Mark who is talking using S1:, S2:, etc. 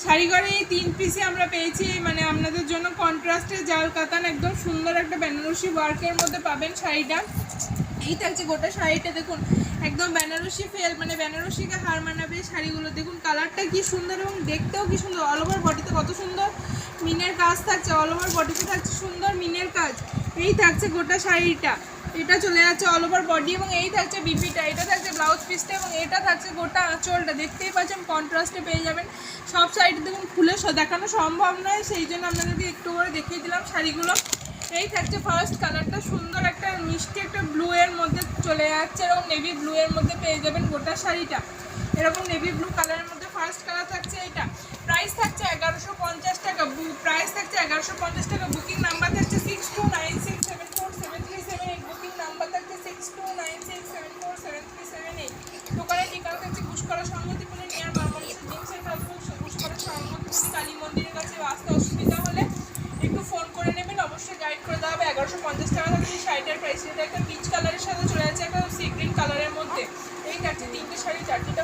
S1: শাড়িঘরে এই 3 পিসে আমরা পেয়েছি, মানে আপনাদের জন্য কন্ট্রাস্টে জাল কাতান একদম সুন্দর একটা বেনারসি ওয়ার্কের মধ্যে পাবেন শাড়িটা। এই থাকছে গোটা শাড়িটা, দেখুন একদম বেনারসি ফেল, মানে বেনারসিকে হার মানাবে শাড়িগুলো। দেখুন কালারটা কি সুন্দর এবং দেখতেও কি সুন্দর। অল ওভার বডিতে কত সুন্দর মিনের কাজ থাকছে, অল ওভার বডিতে থাকছে সুন্দর মিনের কাজ। এই থাকছে গোটা শাড়িটা, এটা চলে যাচ্ছে অল ওভার বডি এবং এই থাকছে বিপিটা, এটা থাকছে ব্লাউজ পিসটা এবং এটা থাকছে গোটা আঁচলটা। দেখতেই পাচ্ছেন কন্ট্রাস্টে পেয়ে যাবেন। সব শাড়িটা দেখুন খুলে দেখানো সম্ভব নয়, সেই জন্য আপনাদেরকে একটু করে দেখিয়ে দিলাম শাড়িগুলো। এই থাকছে ফার্স্ট কালারটা, সুন্দর একটা মিষ্টি একটা ব্লু এর মধ্যে চলে যাচ্ছে, এরকম নেভি ব্লু এর মধ্যে পেয়ে যাবেন গোটা শাড়িটা। এরকম নেভি ব্লু কালারের মধ্যে ফার্স্ট কালার থাকছে এটা। প্রাইস থাকছে 1150 টাকা, প্রাইস থাকছে 1150 টাকা। বুকিং নাম্বার থাকছে 6296747378, বুকিং নাম্বার থাকছে 6296747378। দোকানের ঠিকানা থাকছে ঘুষকরা সংগতিপুরে নিয়ার বাংলাদেশের জিম সেন্টার, ঘুষকরা সংগতিপুরে কালী মন্দিরের কাছে। আসতে অসুবিধা হলে একটু ফোন করে নেবেন, অবশ্যই গাইড করে দেওয়া হবে। 1150 টাকা থাকছে এই শাড়িটার প্রাইস। এটা একটা পিচ কালারের সাথে চলে যাচ্ছে একটা সি গ্রিন কালারের মধ্যে। এই চারটে তিনটে শাড়ি, চারটিটা